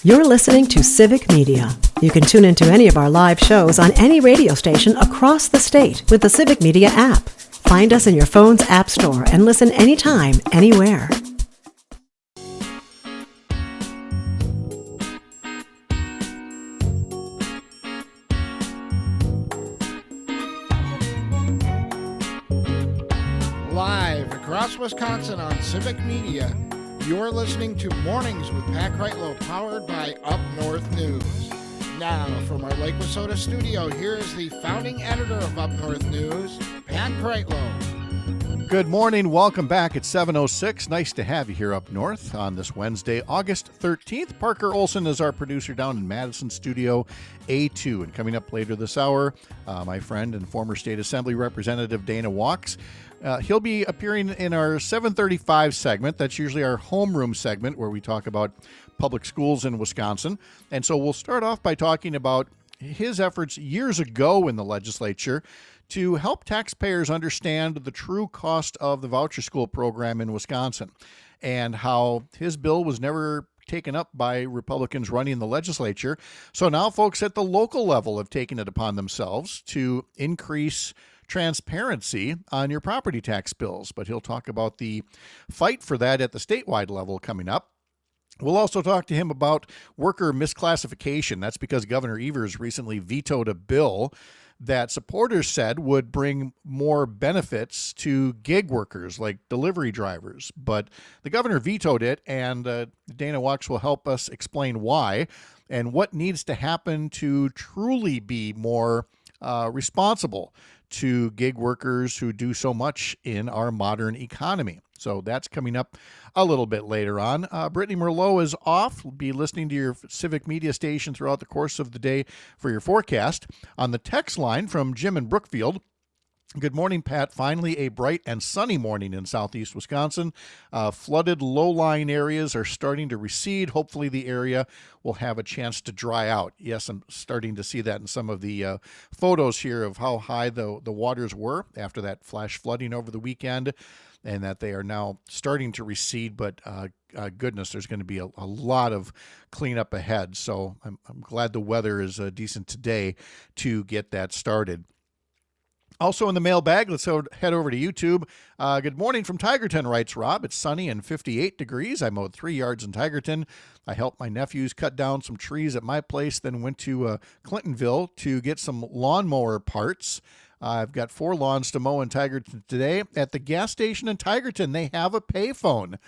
You're listening to Civic Media. You can tune into any of our live shows on any radio station across the state with the Civic Media app. Find us in your phone's app store and listen anytime, anywhere. Live across Wisconsin on Civic Media, you're listening to Mornings with Pat Kreitlow, powered by Up North News. Now, from our Lake Wissota studio, here is the founding editor of Up North News, Pat Kreitlow. Good morning. Welcome back at 7:06. Nice to have you here up north on this Wednesday, August 13th. Parker Olson is our producer down in Madison Studio A2. And coming up later this hour, my friend and former State Assembly Representative Dana Wachs. He'll be appearing in our 7:35 segment. That's usually our homeroom segment where we talk about public schools in Wisconsin. And so we'll start off by talking about his efforts years ago in the legislature to help taxpayers understand the true cost of the voucher school program in Wisconsin and how his bill was never taken up by Republicans running the legislature. So now folks at the local level have taken it upon themselves to increase transparency on your property tax bills. But he'll talk about the fight for that at the statewide level coming up. We'll also talk to him about worker misclassification. That's because Governor Evers recently vetoed a bill that supporters said would bring more benefits to gig workers like delivery drivers. But the governor vetoed it, and Dana Wachs will help us explain why and what needs to happen to truly be more responsible to gig workers who do so much in our modern economy. So that's coming up a little bit later on. Brittany Merlot is off. We'll be listening to your Civic Media station throughout the course of the day for your forecast. On the text line from Jim in Brookfield, good morning, Pat. Finally, a bright and sunny morning in southeast Wisconsin. Flooded low-lying areas are starting to recede. Hopefully, the area will have a chance to dry out. Yes, I'm starting to see that in some of the photos here of how high the waters were after that flash flooding over the weekend, and that they are now starting to recede. But goodness, there's going to be a lot of cleanup ahead. So I'm glad the weather is decent today to get that started. Also in the mailbag, let's head over to YouTube. Good morning from Tigerton, writes Rob. It's sunny and 58 degrees. I mowed 3 yards in Tigerton. I helped my nephews cut down some trees at my place, then went to Clintonville to get some lawnmower parts. I've got 4 lawns to mow in Tigerton today. At the gas station in Tigerton, they have a payphone.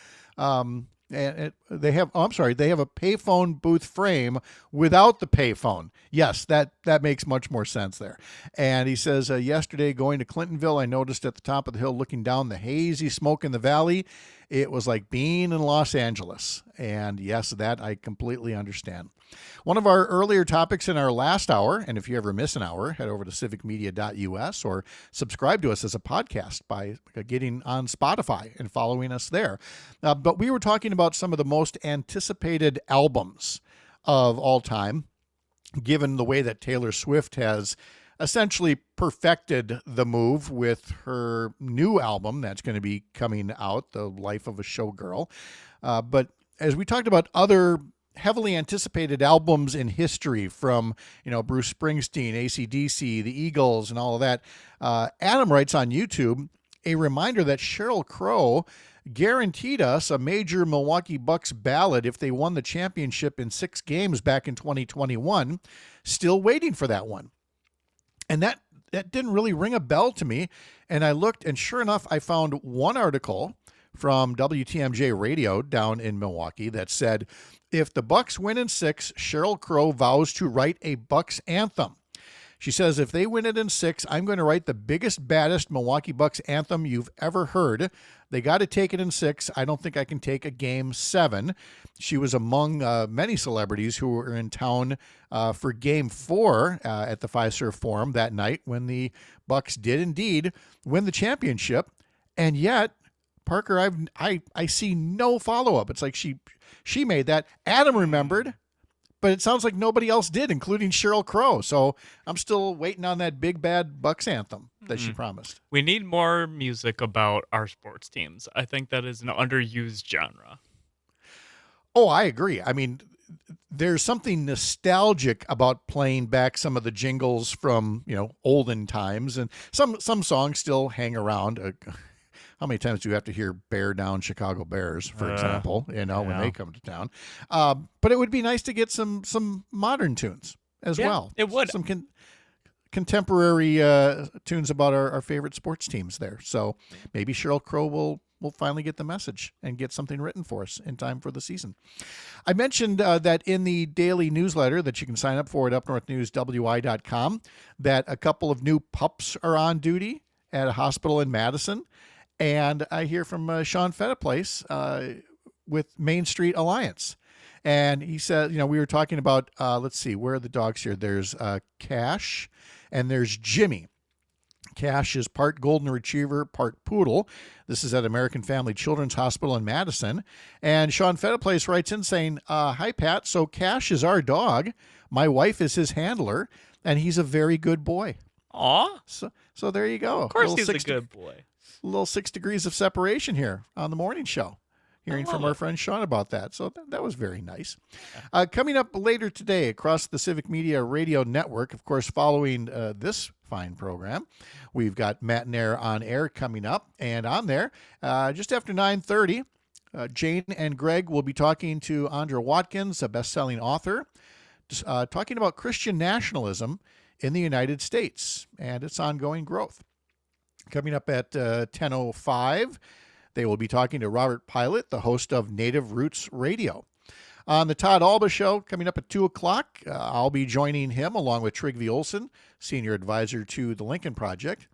They have a payphone booth frame without the payphone. Yes, that makes much more sense there. And he says, yesterday going to Clintonville, I noticed at the top of the hill looking down the hazy smoke in the valley, it was like being in Los Angeles. And yes, that I completely understand. One of our earlier topics in our last hour, and if you ever miss an hour, head over to civicmedia.us or subscribe to us as a podcast by getting on Spotify and following us there. But we were talking about some of the most anticipated albums of all time, given the way that Taylor Swift has essentially perfected the move with her new album that's going to be coming out, The Life of a Showgirl. But as we talked about other heavily anticipated albums in history from, Bruce Springsteen, AC/DC, the Eagles, and all of that, Adam writes on YouTube, a reminder that Sheryl Crow guaranteed us a major Milwaukee Bucks ballad if they won the championship in 6 games back in 2021. Still waiting for that one. And that didn't really ring a bell to me. And I looked, and sure enough, I found one article from WTMJ Radio down in Milwaukee that said, if the Bucks win in 6, Sheryl Crow vows to write a Bucks anthem. She says, if they win it in 6, I'm going to write the biggest, baddest Milwaukee Bucks anthem you've ever heard. They got to take it in 6. I don't think I can take a game 7. She was among many celebrities who were in town for game 4 at the Fiserv Forum that night when the Bucks did indeed win the championship. And yet, Parker, I see no follow-up. It's like she made that. Adam remembered, but it sounds like nobody else did, including Sheryl Crow. So I'm still waiting on that big bad Bucks anthem that she promised. We need more music about our sports teams. I think that is an underused genre. Oh, I agree. I mean, there's something nostalgic about playing back some of the jingles from, olden times, and some songs still hang around. How many times do you have to hear "Bear Down Chicago Bears," for example, when they come to town? But it would be nice to get some modern tunes as well. It would. Some contemporary tunes about our favorite sports teams there. So maybe Sheryl Crow will finally get the message and get something written for us in time for the season. I mentioned that in the daily newsletter that you can sign up for at upnorthnewswi.com, that a couple of new pups are on duty at a hospital in Madison. And I hear from Sean Fettiplace with Main Street Alliance. And he said, we were talking about, let's see, where are the dogs here? There's Cash and there's Jimmie. Cash is part golden retriever, part poodle. This is at American Family Children's Hospital in Madison. And Sean Fettiplace writes in saying, hi, Pat. So Cash is our dog. My wife is his handler, and he's a very good boy. Aw. So there you go. Of course he's a good boy. A little 6 degrees of separation here on the morning show. Hearing from our friend Sean about that. So that was very nice. Coming up later today across the Civic Media Radio Network, of course, following this fine program, we've got Matinaire on Air coming up. And on there, just after 9:30, Jane and Greg will be talking to Andra Watkins, a best-selling author, talking about Christian nationalism in the United States and its ongoing growth. Coming up at 10:05, they will be talking to Robert Pilot, the host of Native Roots Radio. On the Todd Alba Show, coming up at 2 o'clock, I'll be joining him along with Trygve Olsen, senior advisor to the Lincoln Project.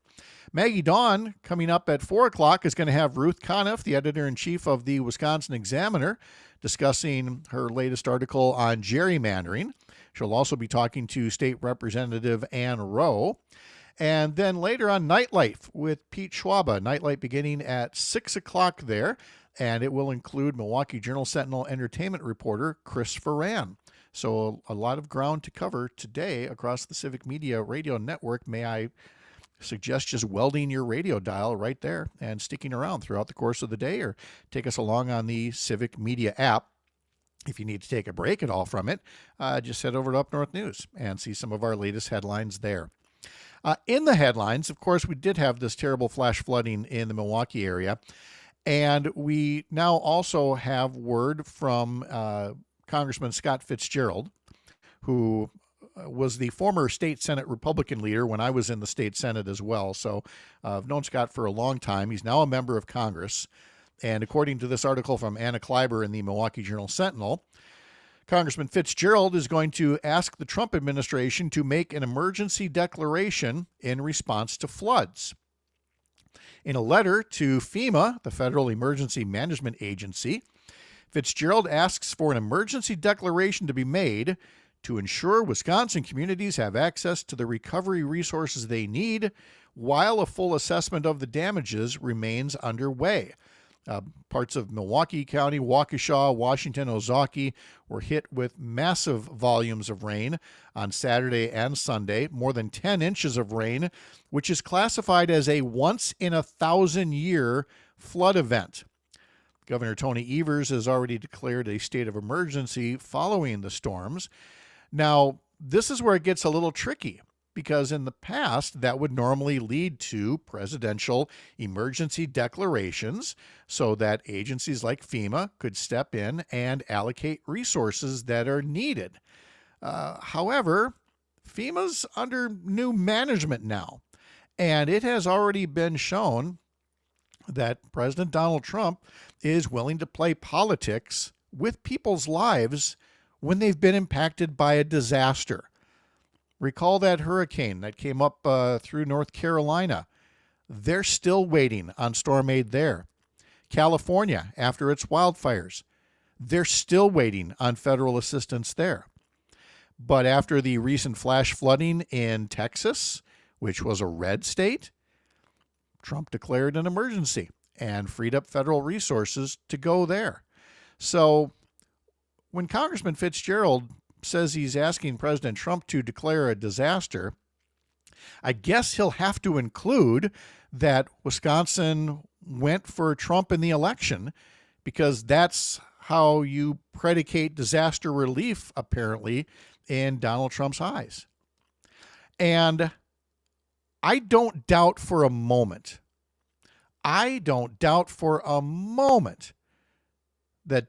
Maggie Dawn, coming up at 4 o'clock, is going to have Ruth Conniff, the editor-in-chief of the Wisconsin Examiner, discussing her latest article on gerrymandering. She'll also be talking to State Representative Ann Rowe. And then later on, Nightlife with Pete Schwaba. Nightlife beginning at 6 o'clock there, and it will include Milwaukee Journal-Sentinel entertainment reporter Chris Ferran. So a lot of ground to cover today across the Civic Media Radio Network. May I suggest just welding your radio dial right there and sticking around throughout the course of the day, or take us along on the Civic Media app. If you need to take a break at all from it, just head over to Up North News and see some of our latest headlines there. In the headlines, of course, we did have this terrible flash flooding in the Milwaukee area. And we now also have word from Congressman Scott Fitzgerald, who was the former state Senate Republican leader when I was in the state Senate as well. So I've known Scott for a long time. He's now a member of Congress. And according to this article from Anna Kleiber in the Milwaukee Journal-Sentinel, Congressman Fitzgerald is going to ask the Trump administration to make an emergency declaration in response to floods. In a letter to FEMA, the Federal Emergency Management Agency, Fitzgerald asks for an emergency declaration to be made to ensure Wisconsin communities have access to the recovery resources they need while a full assessment of the damages remains underway. Parts of Milwaukee County, Waukesha, Washington, Ozaukee were hit with massive volumes of rain on Saturday and Sunday, more than 10 inches of rain, which is classified as a once-in-a-thousand-year flood event. Governor Tony Evers has already declared a state of emergency following the storms. Now, this is where it gets a little tricky, because in the past, that would normally lead to presidential emergency declarations so that agencies like FEMA could step in and allocate resources that are needed. However, FEMA's under new management now, and it has already been shown that President Donald Trump is willing to play politics with people's lives when they've been impacted by a disaster. Recall that hurricane that came up through North Carolina. They're still waiting on storm aid there. California, after its wildfires, they're still waiting on federal assistance there. But after the recent flash flooding in Texas, which was a red state, Trump declared an emergency and freed up federal resources to go there. So when Congressman Fitzgerald says he's asking President Trump to declare a disaster, I guess he'll have to include that Wisconsin went for Trump in the election, because that's how you predicate disaster relief, apparently, in Donald Trump's eyes. And I don't doubt for a moment that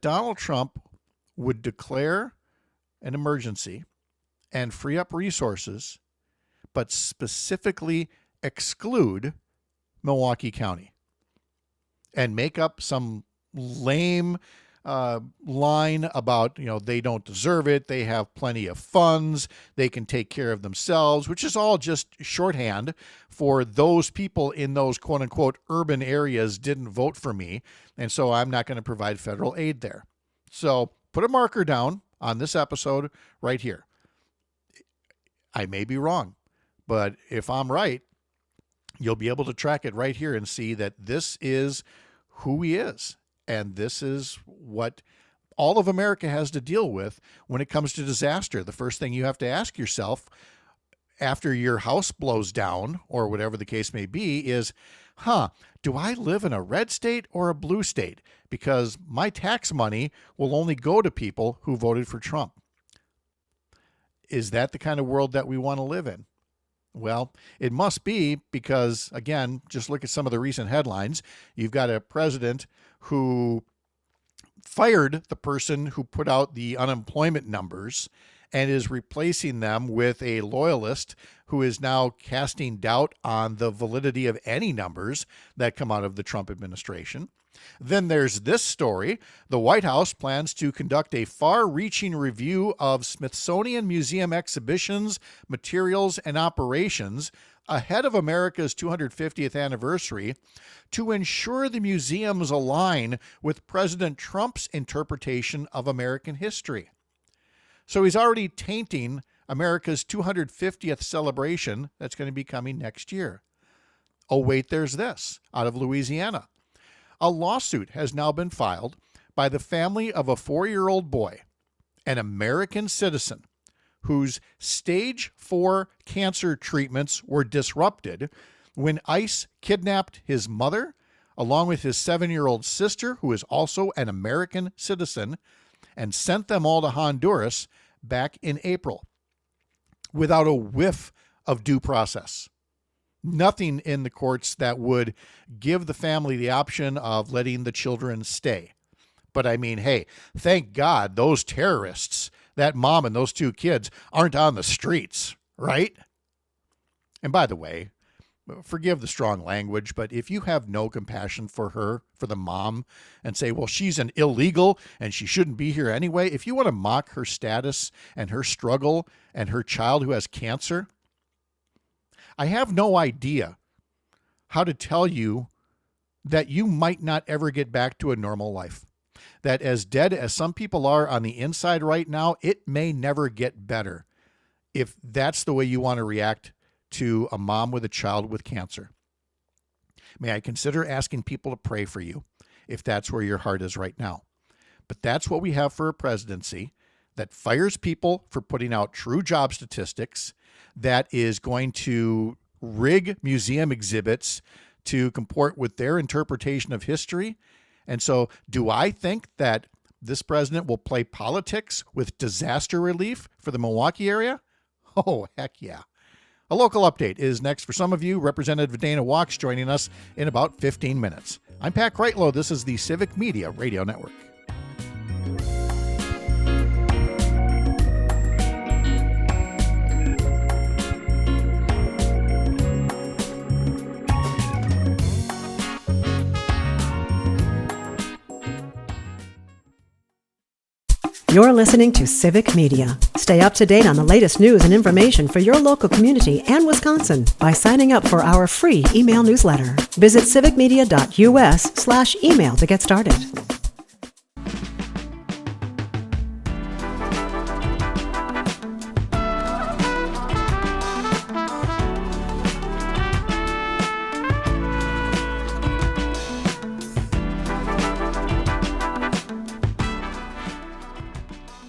Donald Trump would declare an emergency and free up resources, but specifically exclude Milwaukee County and make up some lame line about, they don't deserve it. They have plenty of funds. They can take care of themselves, which is all just shorthand for those people in those quote unquote urban areas didn't vote for me. And so I'm not going to provide federal aid there. So put a marker down on this episode right here. I may be wrong, but if I'm right, you'll be able to track it right here and see that this is who he is. And this is what all of America has to deal with when it comes to disaster. The first thing you have to ask yourself after your house blows down or whatever the case may be is, do I live in a red state or a blue state? Because my tax money will only go to people who voted for Trump. Is that the kind of world that we want to live in? Well, it must be because, again, just look at some of the recent headlines. You've got a president who fired the person who put out the unemployment numbers and is replacing them with a loyalist who is now casting doubt on the validity of any numbers that come out of the Trump administration. Then there's this story. The White House plans to conduct a far-reaching review of Smithsonian Museum exhibitions, materials, and operations ahead of America's 250th anniversary to ensure the museums align with President Trump's interpretation of American history. So he's already tainting America's 250th celebration that's going to be coming next year. Oh, wait, there's this out of Louisiana. A lawsuit has now been filed by the family of a 4-year-old boy, an American citizen, whose stage 4 cancer treatments were disrupted when ICE kidnapped his mother, along with his 7-year-old sister, who is also an American citizen, and sent them all to Honduras back in April without a whiff of due process. Nothing in the courts that would give the family the option of letting the children stay. But I mean, hey, thank God those terrorists, that mom and those 2 kids, aren't on the streets, right? And by the way, forgive the strong language, but if you have no compassion for her, for the mom, and say, well, she's an illegal and she shouldn't be here anyway, if you want to mock her status and her struggle and her child who has cancer, I have no idea how to tell you that you might not ever get back to a normal life. That as dead as some people are on the inside right now, it may never get better if that's the way you want to react to a mom with a child with cancer. May I consider asking people to pray for you if that's where your heart is right now. But that's what we have for a presidency that fires people for putting out true job statistics, that is going to rig museum exhibits to comport with their interpretation of history. And so do I think that this president will play politics with disaster relief for the Milwaukee area? Oh, heck yeah. A local update is next for some of you. Representative Dana Wachs joining us in about 15 minutes. I'm Pat Kreitlow. This is the Civic Media Radio Network. You're listening to Civic Media. Stay up to date on the latest news and information for your local community and Wisconsin by signing up for our free email newsletter. Visit civicmedia.us/email to get started.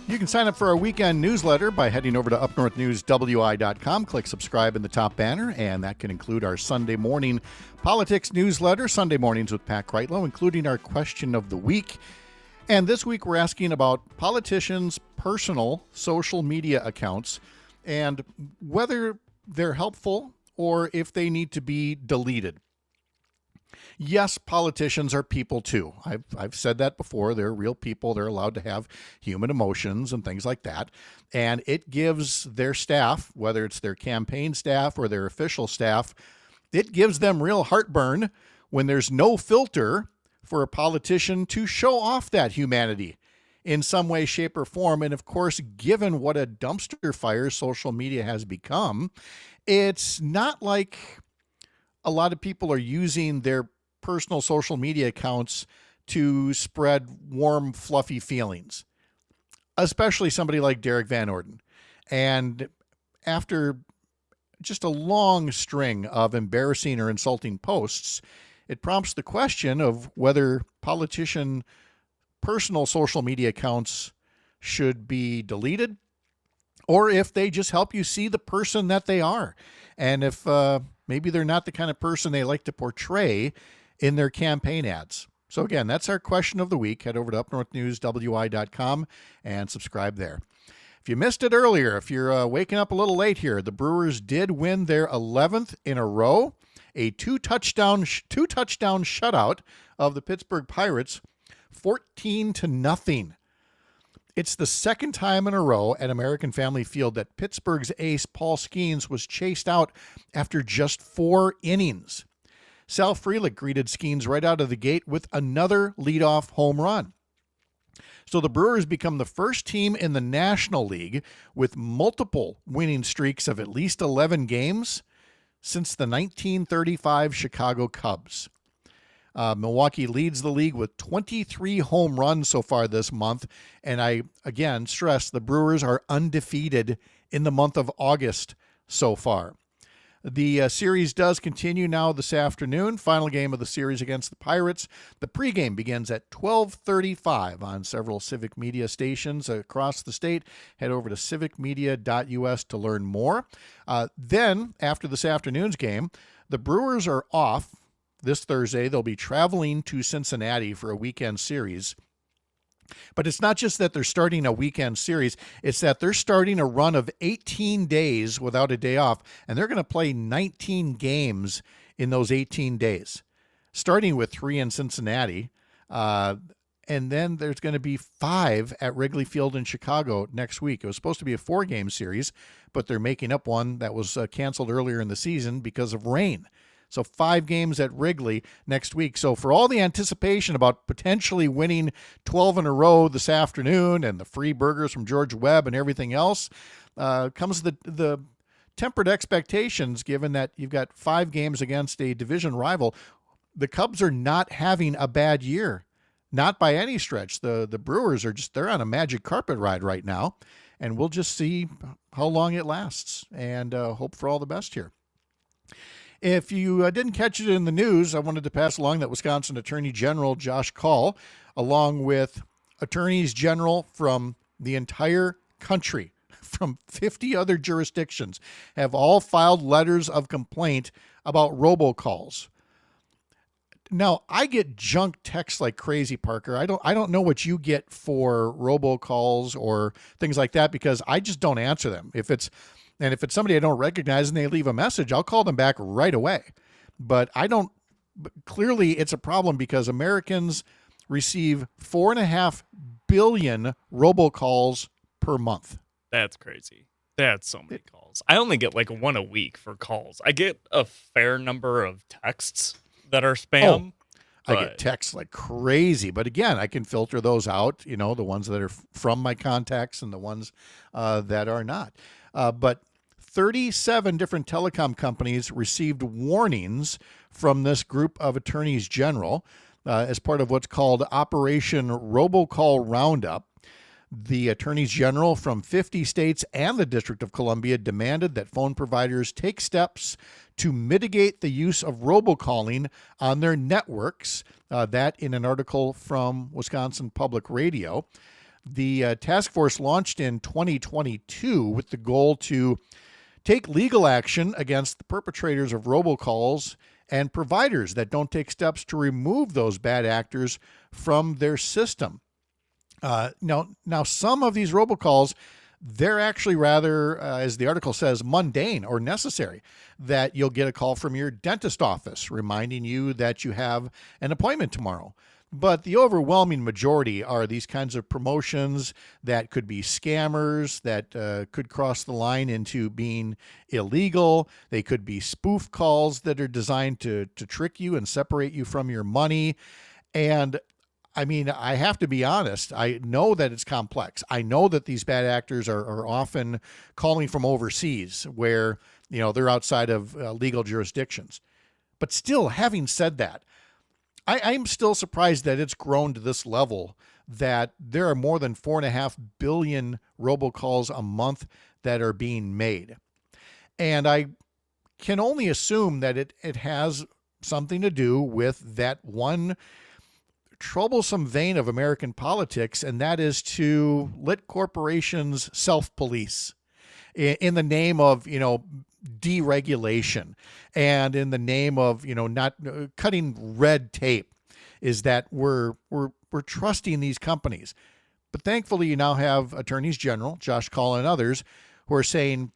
You can sign up for our weekend newsletter by heading over to upnorthnewswi.com. Click subscribe in the top banner, and that can include our Sunday morning politics newsletter, Sunday Mornings with Pat Kreitlow, including our question of the week. And this week we're asking about politicians' personal social media accounts and whether they're helpful or if they need to be deleted. Yes, politicians are people too. I've said that before. They're real people. They're allowed to have human emotions and things like that. And it gives their staff, whether it's their campaign staff or their official staff, it gives them real heartburn when there's no filter for a politician to show off that humanity in some way, shape, or form. And of course, given what a dumpster fire social media has become, it's not like a lot of people are using their personal social media accounts to spread warm, fluffy feelings, especially somebody like Derek Van Orden. And after just a long string of embarrassing or insulting posts, it prompts the question of whether politician personal social media accounts should be deleted or if they just help you see the person that they are. And if maybe they're not the kind of person they like to portray in their campaign ads. So again, that's our question of the week. Head over to upnorthnewswi.com and subscribe there. If you missed it earlier, if you're waking up a little late here, the Brewers did win their 11th in a row, a two-touchdown shutout of the Pittsburgh Pirates, 14-0. It's the second time in a row at American Family Field that Pittsburgh's ace Paul Skeens was chased out after just 4 innings. Sal Frelick greeted Skeens right out of the gate with another leadoff home run. So the Brewers become the first team in the National League with multiple winning streaks of at least 11 games since the 1935 Chicago Cubs. Milwaukee leads the league with 23 home runs so far this month. And I, again, stress the Brewers are undefeated in the month of August so far. The series does continue now this afternoon. Final game of the series against the Pirates. The pregame begins at 12:35 on several Civic Media stations across the state. Head over to civicmedia.us to learn more. Then, after this afternoon's game, the Brewers are off this Thursday. They'll be traveling to Cincinnati for a weekend series. But it's not just that they're starting a weekend series, it's that they're starting a run of 18 days without a day off, and they're going to play 19 games in those 18 days, starting with 3 in Cincinnati, and then there's going to be 5 at Wrigley Field in Chicago next week. It was supposed to be a 4-game series, but they're making up one that was canceled earlier in the season because of rain. So 5 games at Wrigley next week. So for all the anticipation about potentially winning 12 in a row this afternoon and the free burgers from George Webb and everything else, comes the tempered expectations given that you've got 5 games against a division rival. The Cubs are not having a bad year, not by any stretch. The Brewers are they're on a magic carpet ride right now, and we'll just see how long it lasts and hope for all the best here. If you didn't catch it in the news, I wanted to pass along that Wisconsin Attorney General Josh Kaul, along with attorneys general from the entire country, from 50 other jurisdictions, have all filed letters of complaint about robocalls. Now, I get junk texts like crazy, Parker. I don't know what you get for robocalls or things like that because I just don't answer them. If it's somebody I don't recognize and they leave a message, I'll call them back right away. But clearly it's a problem because Americans receive 4.5 billion robocalls per month. That's crazy. That's so many calls. I only get like 1 a week for calls. I get a fair number of texts that are spam. I get texts like crazy, but again, I can filter those out, the ones that are from my contacts and the ones that are not. But 37 different telecom companies received warnings from this group of attorneys general as part of what's called Operation Robocall Roundup. The attorneys general from 50 states and the District of Columbia demanded that phone providers take steps to mitigate the use of robocalling on their networks. That in an article from Wisconsin Public Radio. The task force launched in 2022 with the goal to take legal action against the perpetrators of robocalls and providers that don't take steps to remove those bad actors from their system. Now, some of these robocalls, they're actually rather, as the article says, mundane or necessary. That you'll get a call from your dentist office reminding you that you have an appointment tomorrow. But the overwhelming majority are these kinds of promotions that could be scammers, that could cross the line into being illegal. They could be spoof calls that are designed to trick you and separate you from your money. And I mean, I have to be honest. I know that it's complex. I know that these bad actors are often calling from overseas where, they're outside of legal jurisdictions. But still, having said that, I'm still surprised that it's grown to this level, that there are more than 4.5 billion robocalls a month that are being made. And I can only assume that it has something to do with that one troublesome vein of American politics, and that is to let corporations self-police in the name of, deregulation, and in the name of, not cutting red tape, is that we're trusting these companies. But thankfully, you now have attorneys general, Josh Kaul and others, who are saying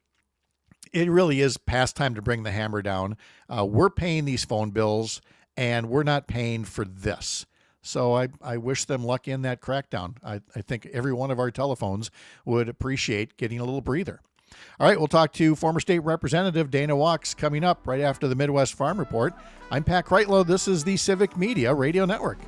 it really is past time to bring the hammer down. We're paying these phone bills, and we're not paying for this. So I wish them luck in that crackdown. I think every one of our telephones would appreciate getting a little breather. All right, we'll talk to former state representative Dana Wachs coming up right after the Midwest Farm Report. I'm Pat Kreitlow. This is the Civic Media Radio Network.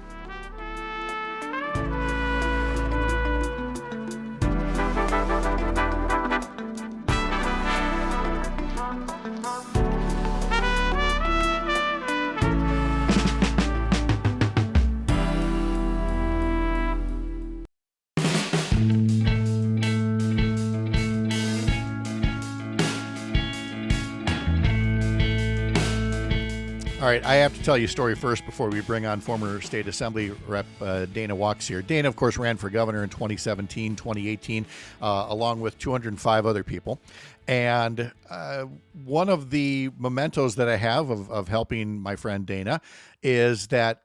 All right, I have to tell you a story first before we bring on former State Assembly Rep Dana Wachs here. Dana, of course, ran for governor in 2017, 2018, along with 205 other people. And one of the mementos that I have of helping my friend Dana is that,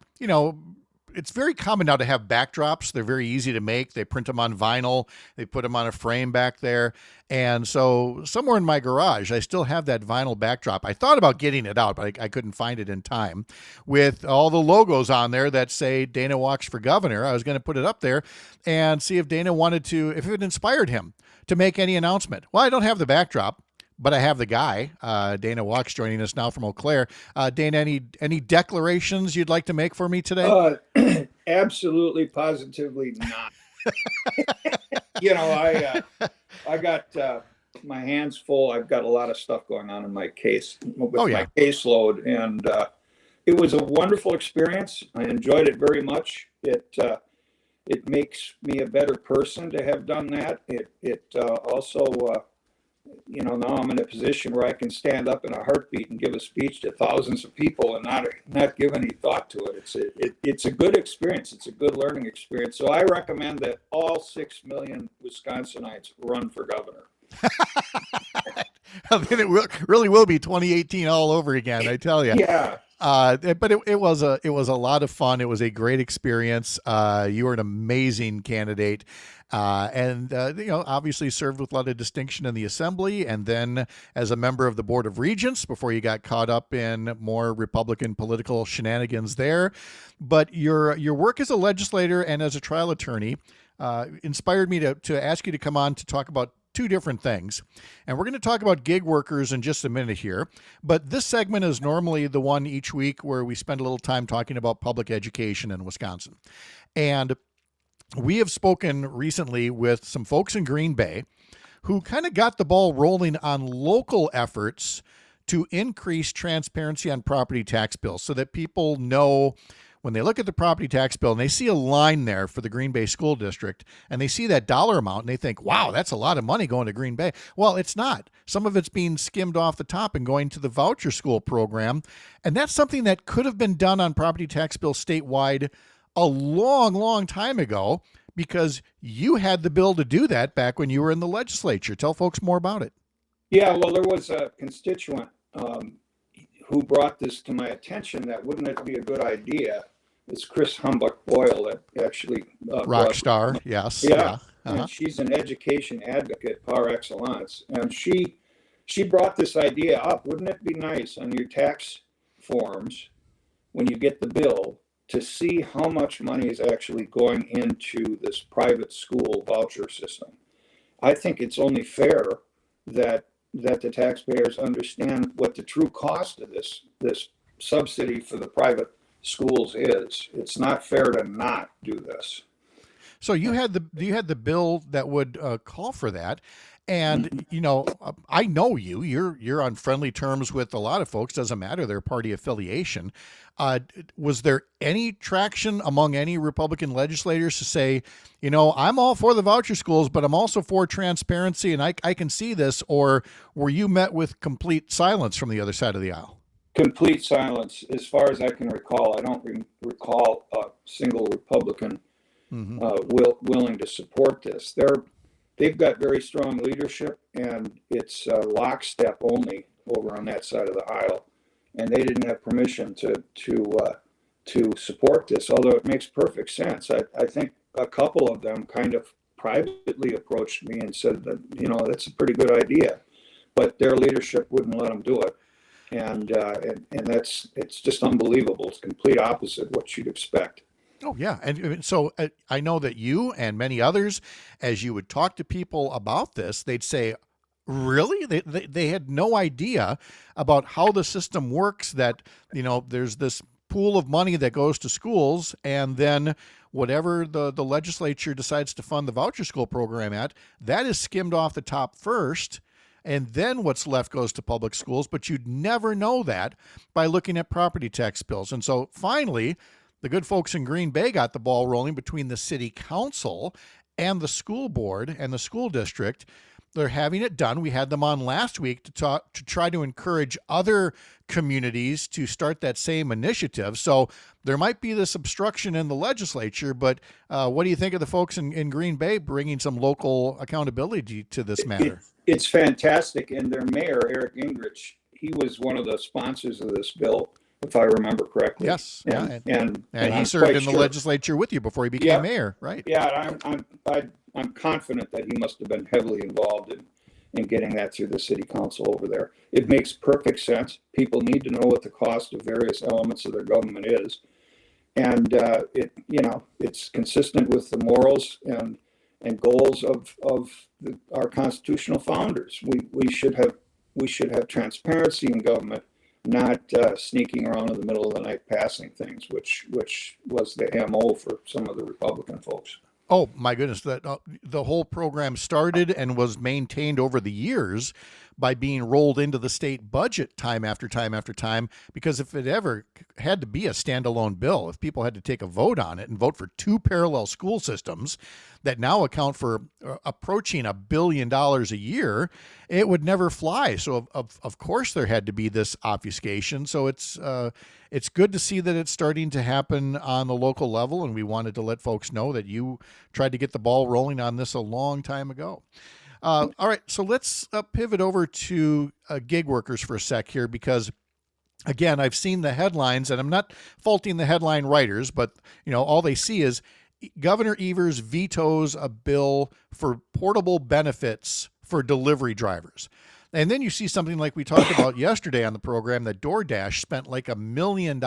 it's very common now to have backdrops. They're very easy to make. They print them on vinyl. They put them on a frame back there. And so somewhere in my garage, I still have that vinyl backdrop. I thought about getting it out, but I couldn't find it in time. With all the logos on there that say Dana Wachs for governor, I was going to put it up there and see if Dana wanted to, if it inspired him to make any announcement. Well, I don't have the backdrop, but I have the guy, Dana Wachs, joining us now from Eau Claire. Dana, any declarations you'd like to make for me today? Absolutely, positively not. I got my hands full. I've got a lot of stuff going on in my case with my caseload, and it was a wonderful experience. I enjoyed it very much. It makes me a better person to have done that. It also now I'm in a position where I can stand up in a heartbeat and give a speech to thousands of people and not give any thought to it. It's a good experience. It's a good learning experience. So I recommend that all 6 million Wisconsinites run for governor. Then it really will be 2018 all over again, I tell you. Yeah. But it was a lot of fun. It was a great experience. You were an amazing candidate. And obviously served with a lot of distinction in the assembly, and then as a member of the Board of Regents before you got caught up in more Republican political shenanigans there. But your work as a legislator and as a trial attorney inspired me to ask you to come on to talk about two different things. And we're going to talk about gig workers in just a minute here. But this segment is normally the one each week where we spend a little time talking about public education in Wisconsin. And we have spoken recently with some folks in Green Bay who kind of got the ball rolling on local efforts to increase transparency on property tax bills so that people know when they look at the property tax bill and they see a line there for the Green Bay School District and they see that dollar amount and they think, wow, that's a lot of money going to Green Bay. Well, it's not. Some of it's being skimmed off the top and going to the voucher school program. And that's something that could have been done on property tax bills statewide a long, long time ago, because you had the bill to do that back when you were in the legislature. Tell folks more about it. Yeah, well, there was a constituent who brought this to my attention that wouldn't it be a good idea It's Chris Humbuck Boyle that actually rock star. Yes. Yeah. Uh-huh. And she's an education advocate par excellence. And she brought this idea up. Wouldn't it be nice on your tax forms when you get the bill to see how much money is actually going into this private school voucher system? I think it's only fair that the taxpayers understand what the true cost of this subsidy for the private schools is. It's not fair to not do this. So you had the bill that would call for that, and I know you're on friendly terms with a lot of folks. Doesn't matter their party affiliation. Was there any traction among any Republican legislators to say, I'm all for the voucher schools, but I'm also for transparency, and I can see this? Or were you met with complete silence from the other side of the aisle? Complete silence, as far as I can recall. I don't recall a single Republican willing to support this. They've got very strong leadership, and it's lockstep only over on that side of the aisle. And they didn't have permission to support this, although it makes perfect sense. I think a couple of them kind of privately approached me and said that, that's a pretty good idea, but their leadership wouldn't let them do it. And it's just unbelievable. It's complete opposite what you'd expect. Oh, yeah. And so I know that you and many others, as you would talk to people about this, they'd say, really? They had no idea about how the system works, that, there's this pool of money that goes to schools, and then whatever the legislature decides to fund the voucher school program at, that is skimmed off the top first. And then what's left goes to public schools, but you'd never know that by looking at property tax bills. And so finally, the good folks in Green Bay got the ball rolling between the city council and the school board and the school district. They're having it done. We had them on last week to try to encourage other communities to start that same initiative. So there might be this obstruction in the legislature, but what do you think of the folks in Green Bay bringing some local accountability to this matter? It's fantastic. And their mayor, Eric Gingrich, he was one of the sponsors of this bill, if I remember correctly. Yes. And he served in the legislature with you before he became mayor, right? Yeah, I'm confident that he must have been heavily involved in getting that through the city council over there. It makes perfect sense. People need to know what the cost of various elements of their government is. And it's consistent with the morals and goals of our constitutional founders. We should have transparency in government, not sneaking around in the middle of the night passing things, which was the MO for some of the Republican folks. Oh my goodness! The whole program started and was maintained over the years by being rolled into the state budget time after time after time, because if it ever had to be a standalone bill, if people had to take a vote on it and vote for two parallel school systems that now account for approaching $1 billion a year, it would never fly. So of course there had to be this obfuscation. So it's good to see that it's starting to happen on the local level, and we wanted to let folks know that you tried to get the ball rolling on this a long time ago. All right, so let's pivot over to gig workers for a sec here, because again, I've seen the headlines, and I'm not faulting the headline writers, but all they see is Governor Evers vetoes a bill for portable benefits for delivery drivers. And then you see something like we talked about yesterday on the program, that DoorDash spent like $1 million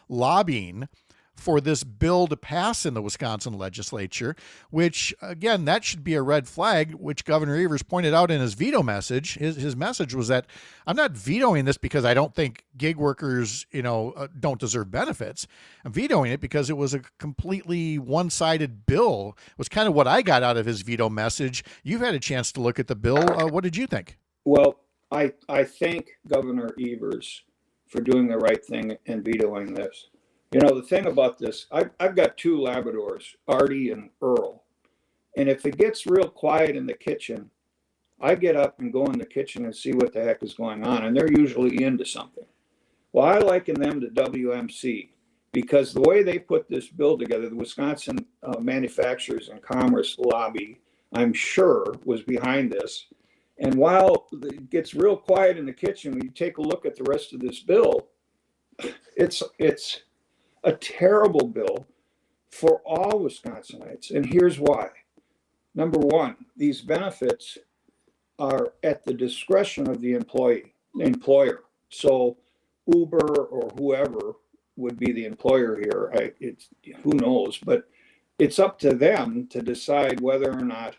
lobbying for this bill to pass in the Wisconsin legislature, which, again, that should be a red flag, which Governor Evers pointed out in his veto message. His message was that I'm not vetoing this because I don't think gig workers, don't deserve benefits. I'm vetoing it because it was a completely one-sided bill. It was kind of what I got out of his veto message. You've had a chance to look at the bill. What did you think? Well, I thank Governor Evers for doing the right thing and vetoing this. The thing about this, I've got two Labradors, Artie and Earl. And if it gets real quiet in the kitchen, I get up and go in the kitchen and see what the heck is going on. And they're usually into something. Well, I liken them to WMC, because the way they put this bill together, the Wisconsin Manufacturers and Commerce Lobby, I'm sure, was behind this. And while it gets real quiet in the kitchen, when you take a look at the rest of this bill, it's a terrible bill for all Wisconsinites. And here's why. Number one, these benefits are at the discretion of the employer. So Uber or whoever would be the employer here. Who knows, but it's up to them to decide whether or not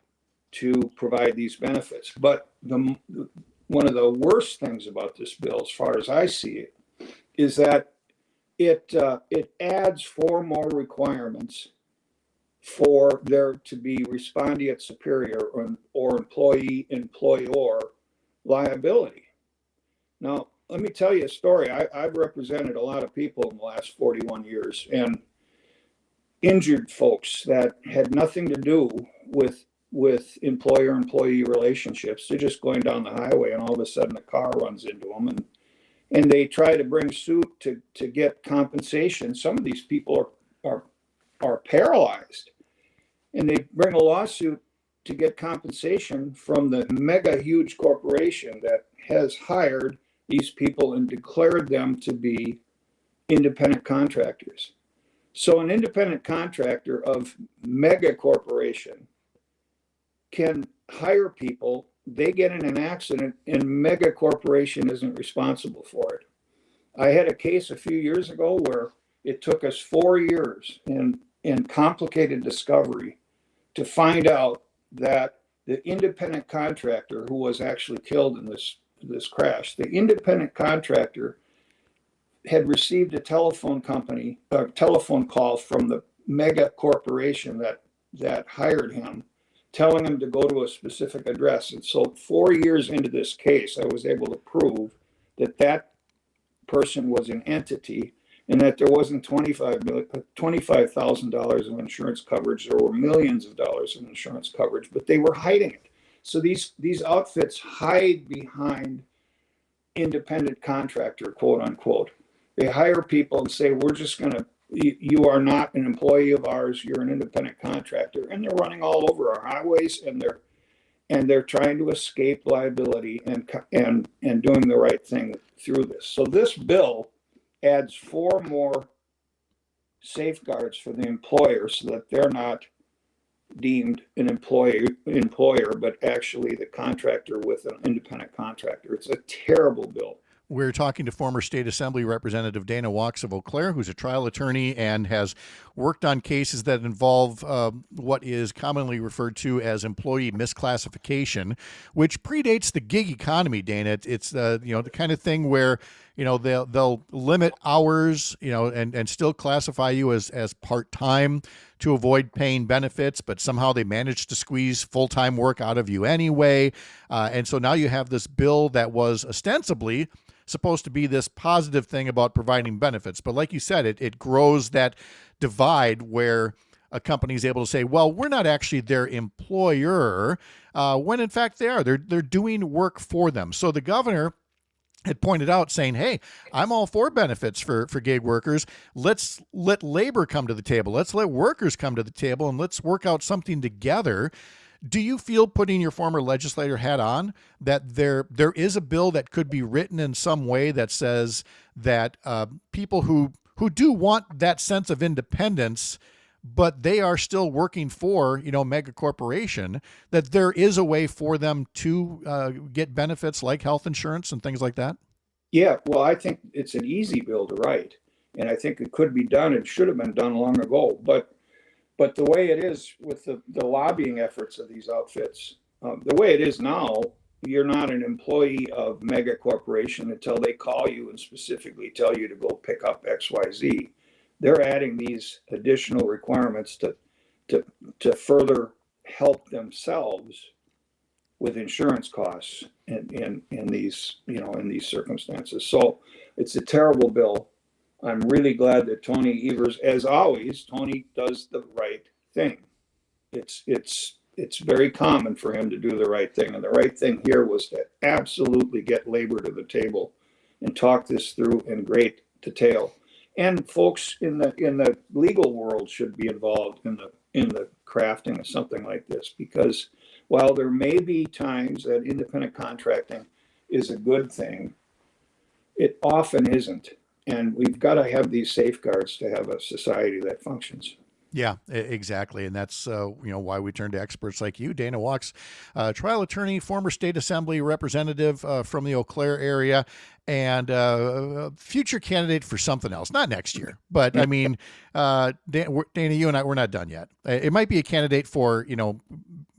to provide these benefits. But one of the worst things about this bill, as far as I see it, is that it adds 4 more requirements for there to be respondeat superior or employee-employer liability. Now, let me tell you a story. I've represented a lot of people in the last 41 years, and injured folks that had nothing to do with employer-employee relationships. They're just going down the highway, and all of a sudden a car runs into them, and they try to bring suit to get compensation. Some of these people are paralyzed, and they bring a lawsuit to get compensation from the mega huge corporation that has hired these people and declared them to be independent contractors. So an independent contractor of mega corporation can hire people, they get in an accident, and mega corporation isn't responsible for it. I had a case a few years ago where it took us 4 years in complicated discovery to find out that the independent contractor who was actually killed in this crash, the independent contractor had received a telephone call from the mega corporation that hired him, telling him to go to a specific address. And so 4 years into this case, I was able to prove that person was an entity and that there wasn't $25,000 of insurance coverage. There were millions of dollars in insurance coverage, but they were hiding it. So these outfits hide behind independent contractor, quote unquote. They hire people and say, we're just going to, you are not an employee of ours, you're an independent contractor. And they're running all over our highways, and they're trying to escape liability and doing the right thing through this. So this bill adds 4 more safeguards for the employer so that they're not deemed an employer, but actually the contractor with an independent contractor. It's a terrible bill. We're talking to former State Assembly Representative Dana Wachs of Eau Claire, who's a trial attorney and has worked on cases that involve what is commonly referred to as employee misclassification, which predates the gig economy, Dana. It's the kind of thing where they'll limit hours, and still classify you as part-time to avoid paying benefits, but somehow they manage to squeeze full-time work out of you anyway. And so now you have this bill that was ostensibly supposed to be this positive thing about providing benefits. But like you said, it grows that divide where a company is able to say, well, we're not actually their employer, when in fact they are. They're doing work for them. So the governor had pointed out, saying, hey, I'm all for benefits for gig workers. Let's let labor come to the table. Let's let workers come to the table, and let's work out something together. Do you feel, putting your former legislator hat on, that there is a bill that could be written in some way that says that people who do want that sense of independence, but they are still working for, mega corporation, that there is a way for them to get benefits like health insurance and things like that? Yeah, well, I think it's an easy bill to write, and I think it could be done and should have been done long ago. But the way it is with the lobbying efforts of these outfits, the way it is now, you're not an employee of mega corporation until they call you and specifically tell you to go pick up XYZ. They're adding these additional requirements to further help themselves with insurance costs in these circumstances. So it's a terrible bill. I'm really glad that Tony Evers, as always, Tony does the right thing. It's very common for him to do the right thing. And the right thing here was to absolutely get labor to the table and talk this through in great detail. And folks in the legal world should be involved in the crafting of something like this, because while there may be times that independent contracting is a good thing, it often isn't. And we've got to have these safeguards to have a society that functions. Yeah, exactly. And that's, why we turn to experts like you, Dana Wachs, trial attorney, former state assembly representative from the Eau Claire area, and future candidate for something else. Not next year, but I mean, Dana, you and I, we're not done yet. It might be a candidate for,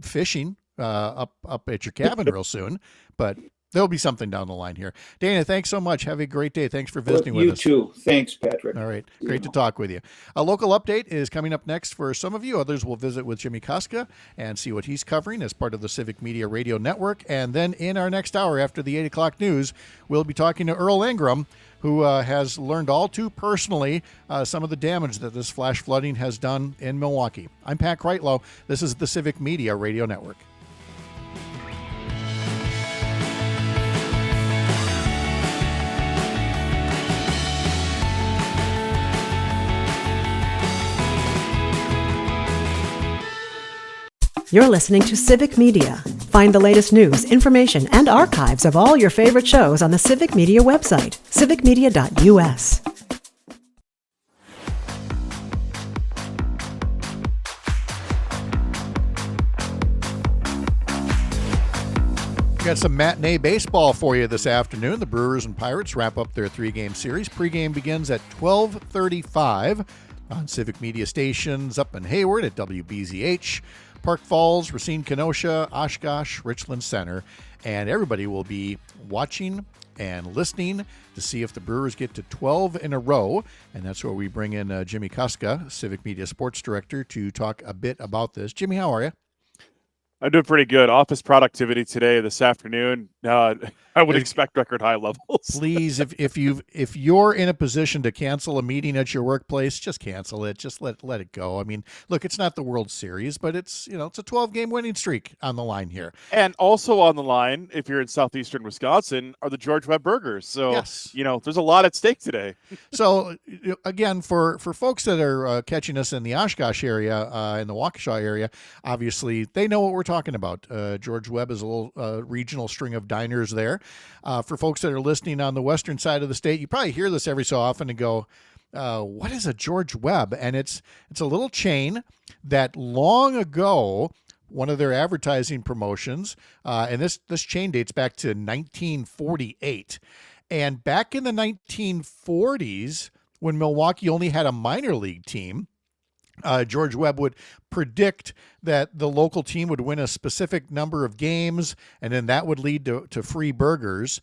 fishing up at your cabin real soon, but there'll be something down the line here. Dana, thanks so much. Have a great day. Thanks for visiting with us. You too. Thanks, Patrick. All right. Great to talk with you. A local update is coming up next for some of you. Others will visit with Jimmie Kaska and see what he's covering as part of the Civic Media Radio Network. And then in our next hour after the 8 o'clock news, we'll be talking to Earl Ingram, who has learned all too personally some of the damage that this flash flooding has done in Milwaukee. I'm Pat Kreitlow. This is the Civic Media Radio Network. You're listening to Civic Media. Find the latest news, information, and archives of all your favorite shows on the Civic Media website, civicmedia.us. Got some matinee baseball for you this afternoon. The Brewers and Pirates wrap up their 3-game series. Pregame begins at 12:35 on Civic Media stations up in Hayward at WBZH, Park Falls, Racine, Kenosha, Oshkosh, Richland Center, and everybody will be watching and listening to see if the Brewers get to 12 in a row, and that's where we bring in Jimmie Kaska, Civic Media Sports Director, to talk a bit about this. Jimmie, how are you? I'm doing pretty good. Office productivity today, this afternoon. I would expect record high levels. Please, if you're in a position to cancel a meeting at your workplace, just cancel it. Just let it go. I mean, look, it's not the World Series, but it's a 12-game winning streak on the line here. And also on the line, if you're in southeastern Wisconsin, are the George Webb Burgers. So yes. There's a lot at stake today. So again, for folks that are catching us in the Oshkosh area, in the Waukesha area, obviously they know what we're talking about. George Webb is a little regional string of diners there. For folks that are listening on the western side of the state, you probably hear this every so often and go, what is a George Webb? And it's a little chain that long ago, one of their advertising promotions, and this chain dates back to 1948. And back in the 1940s, when Milwaukee only had a minor league team, George Webb would predict that the local team would win a specific number of games, and then that would lead to free burgers.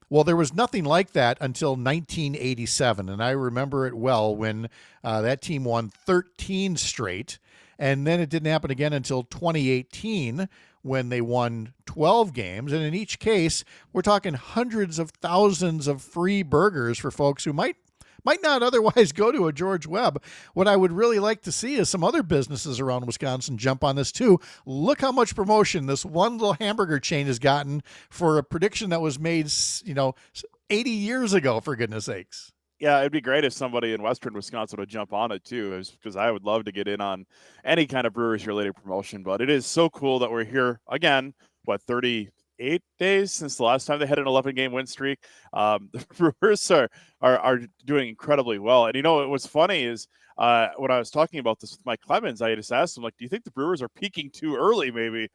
Well, there was nothing like that until 1987, and I remember it well when that team won 13 straight, and then it didn't happen again until 2018 when they won 12 games, and in each case, we're talking hundreds of thousands of free burgers for folks who might not otherwise go to a George Webb. What I would really like to see is some other businesses around Wisconsin jump on this too. Look how much promotion this one little hamburger chain has gotten for a prediction that was made, 80 years ago, for goodness sakes. Yeah, it'd be great if somebody in western Wisconsin would jump on it too, because I would love to get in on any kind of Brewers-related promotion. But it is so cool that we're here again, 38 days since the last time they had an 11-game win streak. The Brewers are doing incredibly well. And what's funny is when I was talking about this with Mike Clemens, I just asked him, do you think the Brewers are peaking too early maybe?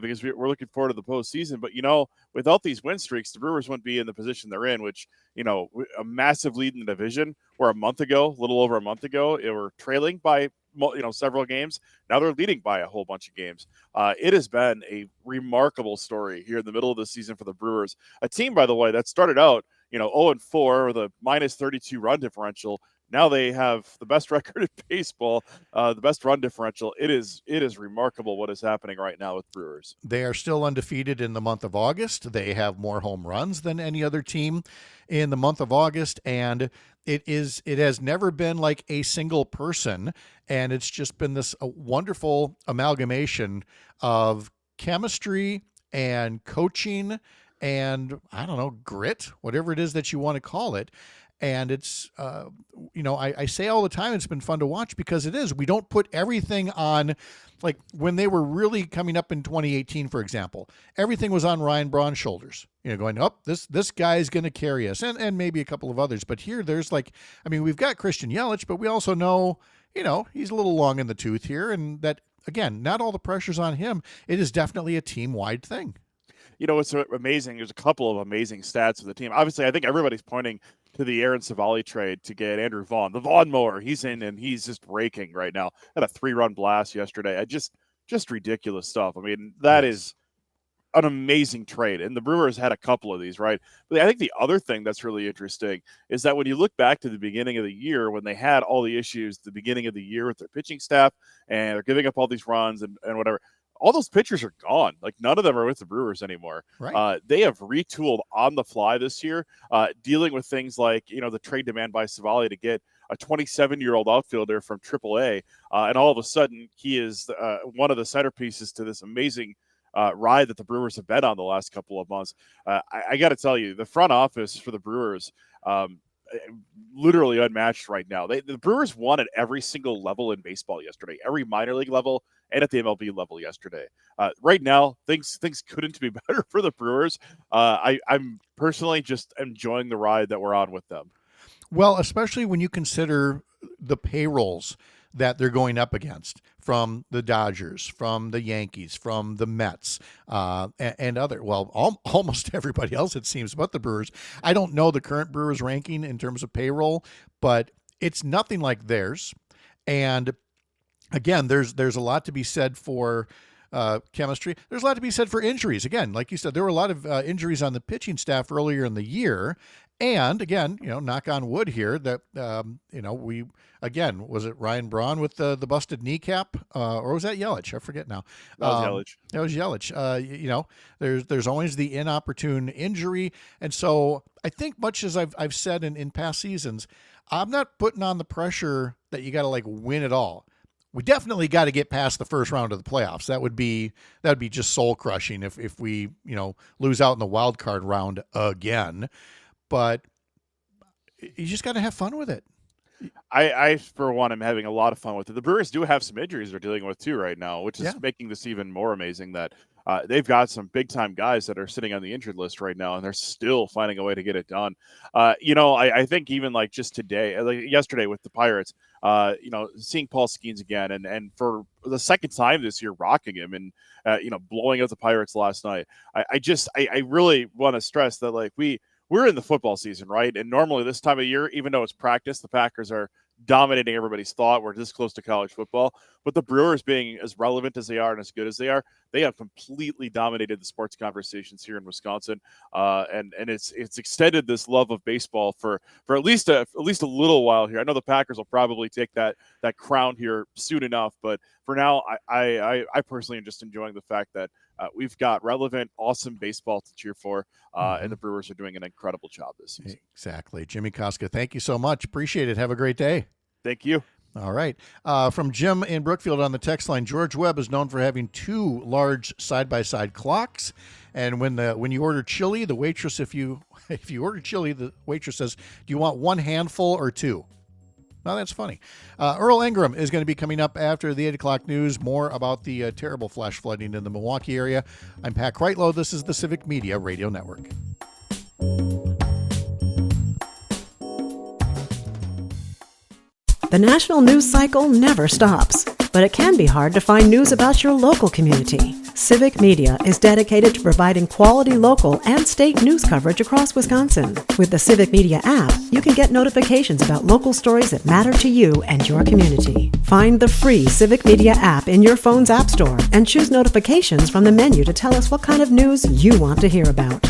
Because we're looking forward to the postseason. But, without these win streaks, the Brewers wouldn't be in the position they're in, which, a massive lead in the division where a little over a month ago, they were trailing by several games. Now they're leading by a whole bunch of games. It has been a remarkable story here in the middle of the season for the Brewers, a team, by the way, that started out 0-4 with a minus 32 run differential. Now they have the best record in baseball, the best run differential. It is remarkable what is happening right now with Brewers. They are still undefeated in the month of August. They have more home runs than any other team in the month of August, and it has never been like a single person, and it's just been this wonderful amalgamation of chemistry and coaching and, I don't know, grit, whatever it is that you want to call it. And it's, I say all the time, it's been fun to watch because it is. We don't put everything on, like when they were really coming up in 2018, for example, everything was on Ryan Braun's shoulders, going, oh, this guy's going to carry us, and maybe a couple of others. But here there's we've got Christian Yelich, but we also know, he's a little long in the tooth here. And that, again, not all the pressure's on him. It is definitely a team-wide thing. It's amazing. There's a couple of amazing stats of the team. Obviously, I think everybody's pointing to the Aaron Savali trade to get Andrew Vaughn, the Vaughn mower. He's in and he's just raking right now. Had a 3-run blast yesterday. Just ridiculous stuff. I mean, that is an amazing trade. And the Brewers had a couple of these, right? But I think the other thing that's really interesting is that when you look back to the beginning of the year, when they had all the issues at the beginning of the year with their pitching staff and they're giving up all these runs and whatever, all those pitchers are gone. Like, none of them are with the Brewers anymore. Right. They have retooled on the fly this year, dealing with things like, the trade demand by Savali to get a 27-year-old outfielder from AAA. And all of a sudden, he is one of the centerpieces to this amazing ride that the Brewers have been on the last couple of months. I got to tell you, the front office for the Brewers, literally unmatched right now. The Brewers won at every single level in baseball yesterday, every minor league level and at the MLB level yesterday. Right now, things couldn't be better for the Brewers. I'm personally just enjoying the ride that we're on with them. Well, especially when you consider the payrolls that they're going up against from the Dodgers, from the Yankees, from the Mets, and other, almost everybody else, it seems, but the Brewers. I don't know the current Brewers ranking in terms of payroll, but it's nothing like theirs. And again, there's a lot to be said for chemistry. There's a lot to be said for injuries. Again, like you said, there were a lot of injuries on the pitching staff earlier in the year. And again, knock on wood here that, was it Ryan Braun with the busted kneecap or was that Yelich? I forget now. That was Yelich. That was Yelich. There's always the inopportune injury. And so I think, much as I've said in past seasons, I'm not putting on the pressure that you got to win it all. We definitely got to get past the first round of the playoffs. That would be just soul crushing if we, lose out in the wild card round again. But you just got to have fun with it. I, for one, am having a lot of fun with it. The Brewers do have some injuries they're dealing with too right now, which is making this even more amazing that they've got some big-time guys that are sitting on the injured list right now, and they're still finding a way to get it done. I think even just today, yesterday with the Pirates, seeing Paul Skeens again, and for the second time this year, rocking him and, blowing out the Pirates last night. I really want to stress that, we're in the football season, right? And normally this time of year, even though it's practice, the Packers are dominating everybody's thought. We're this close to college football. But the Brewers, being as relevant as they are and as good as they are, they have completely dominated the sports conversations here in Wisconsin. And it's extended this love of baseball for at least a little while here. I know the Packers will probably take that crown here soon enough. But for now, I personally am just enjoying the fact that we've got relevant, awesome baseball to cheer for, and the Brewers are doing an incredible job this season. Exactly. Jimmie Kaska, thank you so much. Appreciate it. Have a great day. Thank you. All right. From Jim in Brookfield on the text line, George Webb is known for having 2 large side-by-side clocks. And when you order chili, the waitress, if you order chili, the waitress says, do you want 1 handful or 2? Now, that's funny. Earl Ingram is going to be coming up after the 8 o'clock news. More about the terrible flash flooding in the Milwaukee area. I'm Pat Kreitlow. This is the Civic Media Radio Network. The national news cycle never stops, but it can be hard to find news about your local community. Civic Media is dedicated to providing quality local and state news coverage across Wisconsin. With the Civic Media app, you can get notifications about local stories that matter to you and your community. Find the free Civic Media app in your phone's app store and choose notifications from the menu to tell us what kind of news you want to hear about.